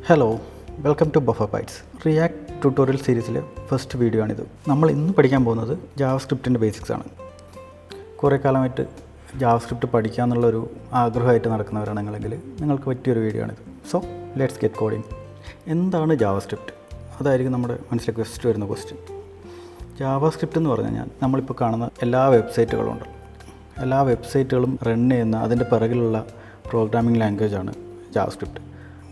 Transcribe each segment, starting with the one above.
Hello, welcome to Buffer Bytes. React tutorial സീരീസിലെ first video ആണിത്. നമ്മൾ ഇന്ന് പഠിക്കാൻ പോകുന്നത് ജാവാസ്ക്രിപ്റ്റിൻ്റെ ബേസിക്സ് ആണ്. കുറേ കാലമായിട്ട് ജാവാസ്ക്രിപ്റ്റ് പഠിക്കാമെന്നുള്ളൊരു ആഗ്രഹമായിട്ട് നടക്കുന്നവരാണെന്നുണ്ടെങ്കിൽ നിങ്ങൾക്ക് പറ്റിയൊരു വീഡിയോ ആണിത്. So let's get coding. എന്താണ് ജാവാസ്ക്രിപ്റ്റ്? അതായിരിക്കും നമ്മുടെ മനസ്സിലേക്ക് ഫസ്റ്റ് വരുന്ന ക്വസ്റ്റ്യൻ. ജാവാസ്ക്രിപ്റ്റ് എന്ന് പറഞ്ഞു കഴിഞ്ഞാൽ നമ്മളിപ്പോൾ കാണുന്ന എല്ലാ വെബ്സൈറ്റുകളും ഉണ്ട്. എല്ലാ വെബ്സൈറ്റുകളും റൺ ചെയ്യുന്ന അതിൻ്റെ പിറകിലുള്ള പ്രോഗ്രാമിംഗ് ലാംഗ്വേജാണ് ജാവാസ്ക്രിപ്റ്റ്.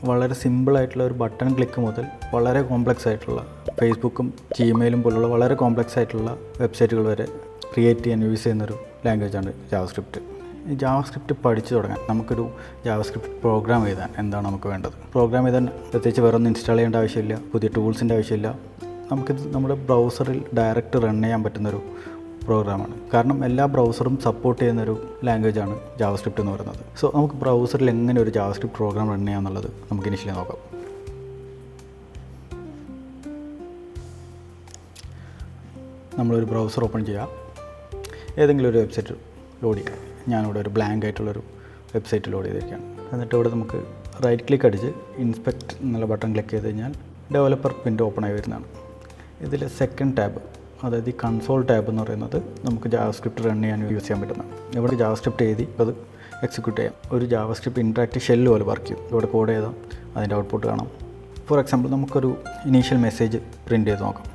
വളരെ സിമ്പിളായിട്ടുള്ള ഒരു ബട്ടൺ ക്ലിക്ക് മുതൽ വളരെ കോംപ്ലക്സ് ആയിട്ടുള്ള ഫേസ്ബുക്കും ജിമെയിലും പോലുള്ള വളരെ കോംപ്ലക്സ് ആയിട്ടുള്ള വെബ്സൈറ്റുകൾ വരെ ക്രിയേറ്റ് ചെയ്യാൻ യൂസ് ചെയ്യുന്നൊരു ലാംഗ്വേജാണ് ജാവാസ്ക്രിപ്റ്റ്. ഈ ജാവാസ്ക്രിപ്റ്റ് പഠിച്ചു തുടങ്ങാൻ നമുക്കൊരു ജാവാസ്ക്രിപ്റ്റ് പ്രോഗ്രാം എഴുതാൻ എന്താണ് നമുക്ക് വേണ്ടത്? പ്രോഗ്രാം എഴുതാൻ പ്രത്യേകിച്ച് വേറെ ഒന്നും ഇൻസ്റ്റാൾ ചെയ്യേണ്ട ആവശ്യമില്ല, പുതിയ ടൂൾസിൻ്റെ ആവശ്യമില്ല. നമുക്കിത് നമ്മുടെ ബ്രൗസറിൽ ഡയറക്റ്റ് റൺ ചെയ്യാൻ പറ്റുന്നൊരു പ്രോഗ്രാമാണ്. കാരണം എല്ലാ ബ്രൗസറും സപ്പോർട്ട് ചെയ്യുന്നൊരു ലാംഗ്വേജാണ് ജാവാസ്ക്രിപ്റ്റ് എന്ന് പറയുന്നത്. സോ നമുക്ക് ബ്രൗസറിൽ എങ്ങനെ ഒരു ജാവാസ്ക്രിപ്റ്റ് പ്രോഗ്രാം റൺ ചെയ്യാമെന്നുള്ളത് നമുക്ക് ഇനിഷ്യലി നോക്കാം. നമ്മളൊരു ബ്രൗസർ ഓപ്പൺ ചെയ്യുക, ഏതെങ്കിലും ഒരു വെബ്സൈറ്റ് ലോഡ് ചെയ്യുക. ഞാനിവിടെ ഒരു ബ്ലാങ്ക് ആയിട്ടുള്ളൊരു വെബ്സൈറ്റ് ലോഡ് ചെയ്തിരിക്കുകയാണ്. എന്നിട്ട് ഇവിടെ നമുക്ക് റൈറ്റ് ക്ലിക്ക് അടിച്ച് ഇൻസ്പെക്ട് എന്നുള്ള ബട്ടൺ ക്ലിക്ക് ചെയ്ത് കഴിഞ്ഞാൽ ഡെവലപ്പർ വിൻഡോ ഓപ്പൺ ആയി വരുന്നതാണ്. ഇതിൽ സെക്കൻഡ് ടാബ്, അതായത് ഈ കൺസോൾ ടാബ് എന്ന് പറയുന്നത് നമുക്ക് ജാവാസ്ക്രിപ്റ്റ് റൺ ചെയ്യാൻ യൂസ് ചെയ്യാൻ പറ്റുന്നതാണ്. ഇവിടെ ജാവാസ്ക്രിപ്റ്റ് എഴുതി അത് എക്സിക്യൂട്ട് ചെയ്യാം. ഒരു ജാവാസ്ക്രിപ്റ്റ് ഇൻട്രാക്റ്റീവ് ഷെല്ല് പോലെ വർക്ക് ചെയ്യും. ഇവിടെ കോഡ് ചെയ്താൽ അതിൻ്റെ ഔട്ട്പുട്ട് കാണാം. ഫോർ എക്സാമ്പിൾ നമുക്കൊരു ഇനീഷ്യൽ മെസ്സേജ് പ്രിൻറ്റ് ചെയ്ത് നോക്കാം.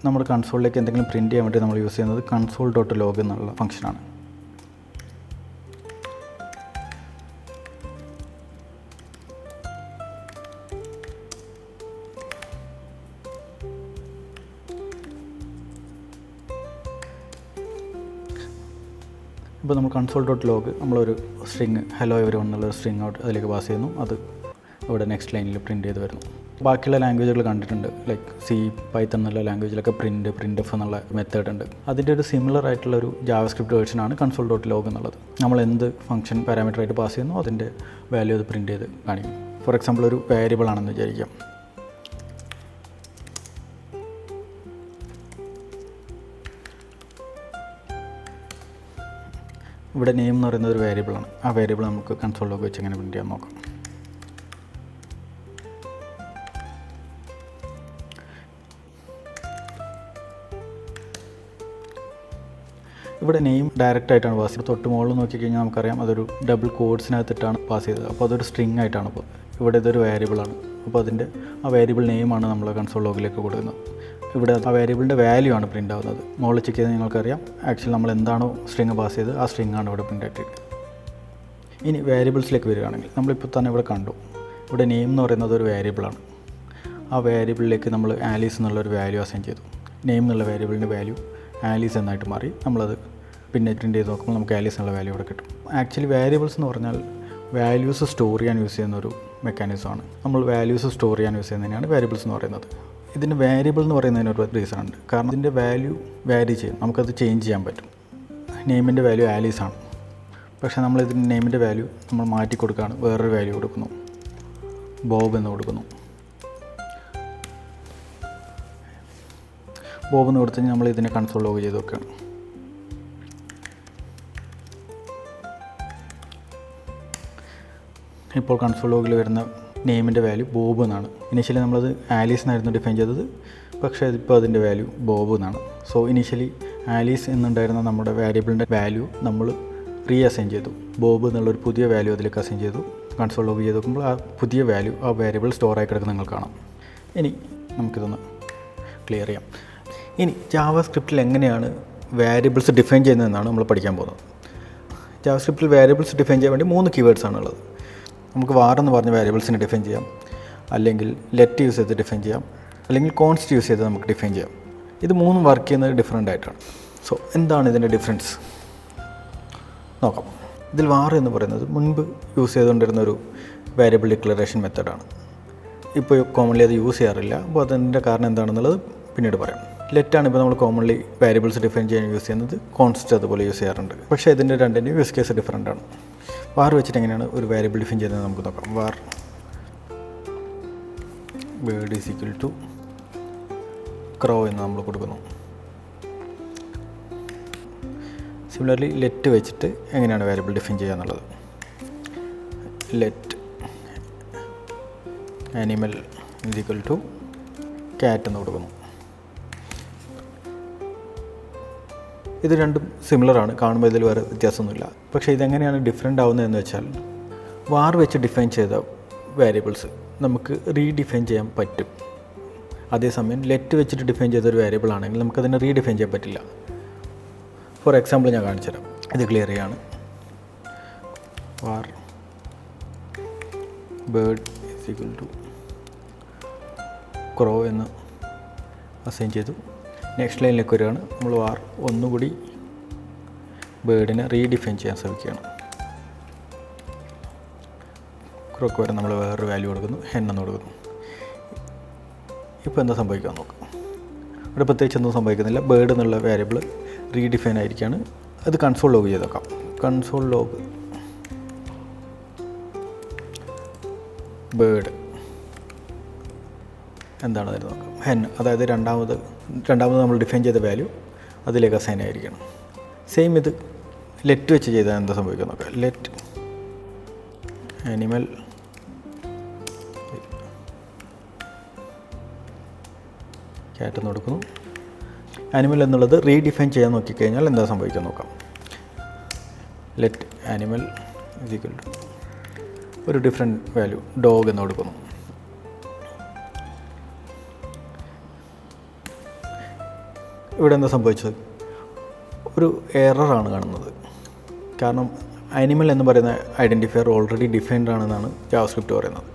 നമ്മുടെ കൺസോളിലേക്ക് എന്തെങ്കിലും പ്രിൻറ്റ് ചെയ്യാൻ വേണ്ടി നമ്മൾ യൂസ് ചെയ്യുന്നത് console.log എന്നുള്ള ഫംഗ്ഷനാണ്. ഇപ്പോൾ നമ്മൾ console.log നമ്മളൊരു സ്ട്രിങ് ഹലോ എവരിവൺ എന്നുള്ള സ്ട്രിങ് ഔട്ട് അതിലേക്ക് പാസ് ചെയ്യുന്നു. അത് ഇവിടെ നെക്സ്റ്റ് ലൈനിൽ പ്രിൻറ്റ് ചെയ്ത് വരുന്നു. ബാക്കിയുള്ള ലാംഗ്വേജുകൾ കണ്ടിട്ടുണ്ട്, ലൈക്ക് സി, പൈത്തൺ എന്നുള്ള ലാംഗ്വേജിലൊക്കെ പ്രിൻറ്റ് എഫ് എന്നുള്ള മെത്തേഡ് ഉണ്ട്. അതിൻ്റെ ഒരു സിമിലർ ആയിട്ടുള്ളൊരു ജാവാസ്ക്രിപ്റ്റ് വേർഷനാണ് console.log എന്നുള്ളത്. നമ്മൾ എന്ത് ഫംഗ്ഷൻ പാരാമീറ്ററായിട്ട് പാസ് ചെയ്യുന്നു അതിൻ്റെ വാല്യൂ അത് പ്രിൻറ്റ് ചെയ്ത് കാണിക്കും. ഫോർ എക്സാമ്പിൾ ഒരു വേരിയബിൾ ആണെന്ന് വിചാരിക്കാം. ഇവിടെ നെയിം എന്ന് പറയുന്നത് ഒരു വേരിയബിളാണ്. ആ വേരിയബിൾ നമുക്ക് console.log വെച്ച് എങ്ങനെ പ്രിൻറ്റ് ചെയ്യാൻ നോക്കാം. ഇവിടെ നെയിം ഡയറക്റ്റ് ആയിട്ടാണ് പാസ് ചെയ്തത്. തൊട്ട് മുകളിൽ നോക്കിക്കഴിഞ്ഞാൽ നമുക്കറിയാം അതൊരു ഡബിൾ കോഡ്സിനകത്തിട്ടാണ് പാസ് ചെയ്തത്. അപ്പോൾ അതൊരു സ്ട്രിങ് ആയിട്ടാണ്. ഇപ്പോൾ ഇവിടെ ഇതൊരു വേരിയബിളാണ്. അപ്പോൾ അതിൻ്റെ ആ വേരിയബിൾ നെയിമാണ് നമ്മൾ console.logലേക്ക് കൊടുക്കുന്നത്. ഇവിടെ ആ വേരിയബിളിൻ്റെ വാല്യൂ ആണ് പ്രിൻ്റ് ആവുന്നത്. മുകളിൽ ചെക്ക് ചെയ്താൽ നിങ്ങൾക്കറിയാം ആക്ച്വലി നമ്മൾ എന്താണോ സ്ട്രിങ് പാസ് ചെയ്ത് ആ സ്ട്രിങ് ആണ് ഇവിടെ പ്രിൻ്റ് ആയിട്ടിരിക്കുന്നത്. ഇനി വേരിയബിൾസിലേക്ക് വരികയാണെങ്കിൽ നമ്മളിപ്പോൾ തന്നെ ഇവിടെ കണ്ടു, ഇവിടെ നെയിം എന്ന് പറയുന്നത് ഒരു വേരിയബിളാണ്. ആ വേരിയബിളിലേക്ക് നമ്മൾ ആലീസ് എന്നുള്ളൊരു വാല്യൂ അസൈൻ ചെയ്തു. നെയിം എന്നുള്ള വേരിയബിളിൻ്റെ വാല്യൂ ആലീസ് എന്നായിട്ട് മാറി. നമ്മളത് പിന്നെ പ്രിൻ്റ് ചെയ്ത് നോക്കുമ്പോൾ നമുക്ക് ആലീസ് എന്നുള്ള വാല്യൂ ഇവിടെ കിട്ടും. ആക്ച്വലി വേരിയബിൾസ് എന്ന് പറഞ്ഞാൽ വാല്യൂസ് സ്റ്റോർ ചെയ്യാൻ യൂസ് ചെയ്യുന്നൊരു മെക്കാനിസമാണ്. നമ്മൾ വാല്യൂസ് സ്റ്റോർ ചെയ്യാൻ യൂസ് ചെയ്യുന്നതിനാണ് വേരിയബിൾസ് എന്ന് പറയുന്നത്. ഇതിന് വേരിയബിൾ എന്ന് പറയുന്നതിനൊരു റീസൺ ഉണ്ട്. കാരണം ഇതിൻ്റെ വാല്യൂ വാരി ചെയ്യും, നമുക്കത് ചേഞ്ച് ചെയ്യാൻ പറ്റും. നെയിമിൻ്റെ വാല്യൂ ആലീസ് ആണ്, പക്ഷേ നമ്മൾ ഇതിൻ്റെ നെയിമിൻ്റെ വാല്യൂ നമ്മൾ മാറ്റി കൊടുക്കുകയാണ്. വേറൊരു വാല്യൂ കൊടുക്കുന്നു, ബോബ് എന്ന് കൊടുക്കുന്നു. ബോബ് എന്ന് കൊടുത്തു കഴിഞ്ഞാൽ നമ്മൾ ഇതിനെ console.log ചെയ്ത് വെക്കുകയാണ്. ഇപ്പോൾ console.logൽ വരുന്ന നെയിമിൻ്റെ വാല്യൂ ബോബ് എന്നാണ്. ഇനീഷ്യലി നമ്മളത് ആലീസ് എന്നായിരുന്നു ഡിഫൈൻ ചെയ്തത്, പക്ഷേ ഇപ്പോൾ അതിൻ്റെ വാല്യൂ ബോബ് എന്നാണ്. സോ ഇനീഷ്യലി ആലീസ് എന്നുണ്ടായിരുന്ന നമ്മുടെ വേരിയബിളിൻ്റെ വാല്യൂ നമ്മൾ അസൈൻ ചെയ്തു. ബോബ് എന്നുള്ളൊരു പുതിയ വാല്യൂ അതിലേക്ക് അസൈൻ ചെയ്തു. console.log ചെയ്ത് നോക്കുമ്പോൾ ആ പുതിയ വാല്യൂ ആ വേരിയബിൾ സ്റ്റോറായി കിടക്കുന്ന നിങ്ങൾ കാണാം. ഇനി നമുക്കിതൊന്ന് ക്ലിയർ ചെയ്യാം. ഇനി ജാവാസ്ക്രിപ്റ്റിൽ എങ്ങനെയാണ് വേരിയബിൾസ് ഡിഫൈൻ ചെയ്യുന്നതെന്നാണ് നമ്മൾ പഠിക്കാൻ പോകുന്നത്. ജാവാസ്ക്രിപ്റ്റിൽ വേരിയബിൾസ് ഡിഫൈൻ ചെയ്യാൻ വേണ്ടി 3 കീവേഡ്സ് ആണുള്ളത്. നമുക്ക് var എന്ന് പറഞ്ഞ വേരിയബിൾസിനെ ഡിഫൈൻ ചെയ്യാം, അല്ലെങ്കിൽ ലെറ്റ് യൂസ് ചെയ്ത് ഡിഫൈൻ ചെയ്യാം, അല്ലെങ്കിൽ കോൺസ്റ്റ് യൂസ് ചെയ്ത് നമുക്ക് ഡിഫൈൻ ചെയ്യാം. ഇത് 3 വർക്ക് ചെയ്യുന്നത് ഡിഫറെൻ്റ് ആയിട്ടാണ്. സോ എന്താണ് ഇതിൻ്റെ ഡിഫറൻസ് നോക്കാം. ഇതിൽ var എന്ന് പറയുന്നത് മുൻപ് യൂസ് ചെയ്തുകൊണ്ടിരുന്ന ഒരു വേരിയബിൾ ഡിക്ലറേഷൻ മെത്തേഡാണ്. ഇപ്പോൾ കോമൺലി അത് യൂസ് ചെയ്യാറില്ല. അപ്പോൾ അതിൻ്റെ കാരണം എന്താണെന്നുള്ളത് പിന്നീട് പറയാം. ലെറ്റാണ് ഇപ്പോൾ നമ്മൾ കോമൺലി വേരിയബിൾസ് ഡിഫൈൻ ചെയ്യാൻ യൂസ് ചെയ്യുന്നത്. കോൺസ്റ്റ് അതുപോലെ യൂസ് ചെയ്യാറുണ്ട്. പക്ഷേ ഇതിൻ്റെ രണ്ടിൻ്റെയും യൂസ് കേസ് ഡിഫറെൻ്റ് ആണ്. var വെച്ചിട്ട് എങ്ങനെയാണ് ഒരു വേരിയബിൾ ഡിഫൈൻ ചെയ്യുന്നത് നമുക്ക് നോക്കാം. var word is equal to crow എന്ന് നമ്മൾ കൊടുക്കുന്നു. സിമിലർലി ലെറ്റ് വെച്ചിട്ട് എങ്ങനെയാണ് വേരിയബിൾ ഡിഫൈൻ ചെയ്യുക എന്നുള്ളത്. Let animal is equal to cat എന്ന് കൊടുക്കുന്നു. ഇത് രണ്ടും സിമിലറാണ്, കാണുമ്പോൾ ഇതിൽ വേറെ വ്യത്യാസമൊന്നുമില്ല. പക്ഷേ ഇതെങ്ങനെയാണ് ഡിഫറെൻ്റ് ആവുന്നതെന്ന് വെച്ചാൽ വാർ വെച്ച് ഡിഫൈൻ ചെയ്ത വേരിയബിൾസ് നമുക്ക് റീഡിഫൈൻ ചെയ്യാൻ പറ്റും. അതേസമയം ലെറ്റ് വെച്ചിട്ട് ഡിഫൈൻ ചെയ്തൊരു വേരിയബിൾ ആണെങ്കിൽ നമുക്കതിനെ റീഡിഫൈൻ ചെയ്യാൻ പറ്റില്ല. ഫോർ എക്സാമ്പിൾ ഞാൻ കാണിച്ചു തരാം, ഇത് ക്ലിയർ ചെയ്യാണ്. വാർ bird is equal to crow എന്ന് അസൈൻ ചെയ്തു. നെക്സ്റ്റ് ലൈനിലേക്ക് വരികയാണ്. നമ്മൾ വാർ ഒന്നുകൂടി ബേർഡിനെ റീഡിഫൈൻ ചെയ്യാൻ ശ്രമിക്കുകയാണ്. ക്രോക്ക് വരെ നമ്മൾ വേറൊരു വാല്യൂ കൊടുക്കുന്നു, ഹെൻ എന്ന് കൊടുക്കുന്നു. ഇപ്പോൾ എന്താ സംഭവിക്കാൻ നോക്കാം. ഇവിടെ പ്രത്യേകിച്ച് ഒന്നും സംഭവിക്കുന്നില്ല. ബേർഡ് എന്നുള്ള വേരിയബിൾ റീഡിഫൈൻ ആയിരിക്കുകയാണ്. അത് കൺസോൾ ലോഗ് ചെയ്ത് നോക്കാം. കൺസോൾ ലോഗ് ബേർഡ് എന്താണ് അതിന് നോക്കാം. ഹെൻ, അതായത് രണ്ടാമത് നമ്മൾ ഡിഫൈൻ ചെയ്ത വാല്യൂ അതിലേക്ക് അസൈൻ ആയിരിക്കണം. സെയിം ഇത് ലെറ്റ് വെച്ച് ചെയ്താൽ എന്താ സംഭവിക്കാൻ നോക്കാം. ലെറ്റ് ആനിമൽ ക്യാറ്റ് എന്ന് കൊടുക്കുന്നു. ആനിമൽ എന്നുള്ളത് റീഡിഫൈൻ ചെയ്യാൻ നോക്കിക്കഴിഞ്ഞാൽ എന്താ സംഭവിക്കാൻ നോക്കാം. Let animal is equal to ഒരു ഡിഫറെൻറ്റ് വാല്യൂ ഡോഗ് എന്ന് കൊടുക്കുന്നു. ഇവിടെ എന്താ സംഭവിച്ചത്, ഒരു എററാണ് കാണുന്നത്. കാരണം ആനിമൽ എന്ന് പറയുന്ന ഐഡൻറ്റിഫയർ ഓൾറെഡി ഡിഫൈൻഡ് ആണെന്നാണ് ജാവാസ്ക്രിപ്റ്റ് പറയുന്നത്.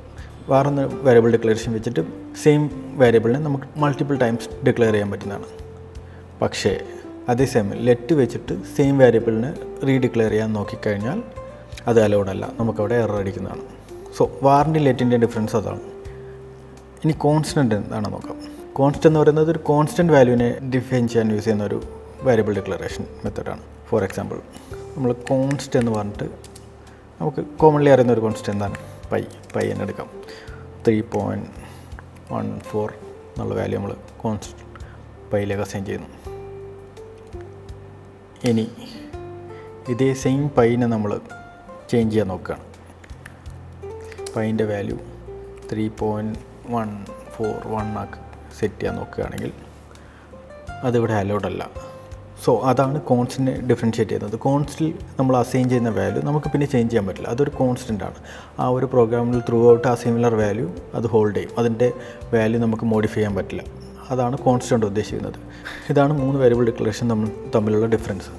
വേറൊന്ന് വേരിയബിൾ ഡിക്ലറേഷൻ വെച്ചിട്ട് സെയിം വേരിയബിളിനെ നമുക്ക് മൾട്ടിപ്പിൾ ടൈംസ് ഡിക്ലെയർ ചെയ്യാൻ പറ്റുന്നതാണ്. പക്ഷേ അതേസമയം ലെറ്റ് വെച്ചിട്ട് സെയിം വേരിയബിളിനെ റീഡിക്ലെയർ ചെയ്യാൻ നോക്കിക്കഴിഞ്ഞാൽ അത് അലൗഡ് അല്ല, നമുക്കവിടെ എറർ അടിക്കുന്നതാണ്. സോ വാറിൻ്റെ ലെറ്റിൻ്റെ ഡിഫറൻസ് അതാണ്. ഇനി കോൺസ്റ്റൻറ്റ് എന്താണെന്ന് നോക്കാം. കോൺസ്റ്റൻ്റ് എന്ന് പറയുന്നത് ഒരു കോൺസ്റ്റൻറ്റ് വാല്യൂവിനെ ഡിഫൈൻ ചെയ്യാൻ യൂസ് ചെയ്യുന്ന ഒരു വേരിയബിൾ ഡിക്ലറേഷൻ മെത്തേഡാണ്. ഫോർ എക്സാമ്പിൾ നമ്മൾ കോൺസ്റ്റ് എന്ന് പറഞ്ഞിട്ട് നമുക്ക് കോമൺലി അറിയുന്ന ഒരു കോൺസ്റ്റൻ്റ് എന്താണ്, പൈ എന്ന് എടുക്കാം. 3.14 എന്നുള്ള വാല്യൂ നമ്മൾ കോൺസ്റ്റ് പൈയിലേക്ക് അസൈൻ ചെയ്യുന്നു. ഇനി ഇതേ സെയിം പൈനെ നമ്മൾ ചേഞ്ച് ചെയ്യാൻ നോക്കുകയാണ്. പൈൻ്റെ വാല്യൂ 3.141 ആക്കി സെറ്റ് ചെയ്യാൻ നോക്കുകയാണെങ്കിൽ അതിവിടെ അലൗഡ് അല്ല. സോ അതാണ് കോൺസ്റ്റൻറ്റിനെ ഡിഫറൻഷ്യേറ്റ് ചെയ്യുന്നത്. കോൺസ്റ്റിൽ നമ്മൾ അസൈൻ ചെയ്യുന്ന വാല്യൂ നമുക്ക് പിന്നെ ചേഞ്ച് ചെയ്യാൻ പറ്റില്ല, അതൊരു കോൺസ്റ്റൻ്റ് ആണ്. ആ ഒരു പ്രോഗ്രാമിൽ ത്രൂ ഔട്ട് ആ സിമിലർ വാല്യൂ അത് ഹോൾഡ് ചെയ്യും, അതിൻ്റെ വാല്യൂ നമുക്ക് മോഡിഫൈ ചെയ്യാൻ പറ്റില്ല. അതാണ് കോൺസ്റ്റൻ്റ് ഉദ്ദേശിക്കുന്നത്. ഇതാണ് 3 വേരിയബിൾ ഡിക്ലറേഷൻ തമ്മിലുള്ള ഡിഫറൻസ്.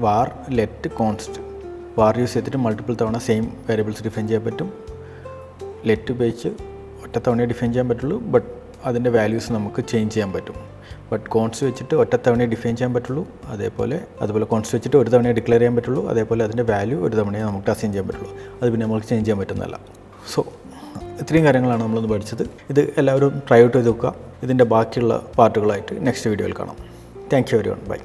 വാർ, ലെറ്റ്, കോൺസ്റ്റ്. വാർ യൂസ് ചെയ്തിട്ട് മൾട്ടിപ്പിൾ തവണ സെയിം വേരിയബിൾസ് ഡിഫൈൻ ചെയ്യാൻ പറ്റും. ലെറ്റ് ഉപയോഗിച്ച് ഒറ്റത്തവണയെ ഡിഫൈൻ ചെയ്യാൻ പറ്റുള്ളൂ, ബട്ട് അതിൻ്റെ വാല്യൂസ് നമുക്ക് ചേഞ്ച് ചെയ്യാൻ പറ്റും. ബട്ട് കോൺസ്റ്റ് വെച്ചിട്ട് ഒറ്റത്തവണയെ ഡിഫൈൻ ചെയ്യാൻ പറ്റുള്ളൂ. അതുപോലെ കോൺസ്റ്റ് വെച്ചിട്ട് ഒരു തവണയെ ഡിക്ലെയർ ചെയ്യാൻ പറ്റുള്ളൂ. അതേപോലെ അതിൻ്റെ വാല്യൂ ഒരു തവണയെ നമുക്ക് അസൈൻ ചെയ്യാൻ പറ്റുള്ളൂ. അത് പിന്നെ നമുക്ക് ചേഞ്ച് ചെയ്യാൻ പറ്റുന്നതല്ല. സോ ഇത്രയും കാര്യങ്ങളാണ് നമ്മളൊന്ന് പഠിച്ചത്. ഇത് എല്ലാവരും ട്രൈ ഔട്ട് ചെയ്ത് നോക്കുക. ഇതിൻ്റെ ബാക്കിയുള്ള പാർട്ടുകളായിട്ട് നെക്സ്റ്റ് വീഡിയോയിൽ കാണാം. Thank you everyone. ബൈ.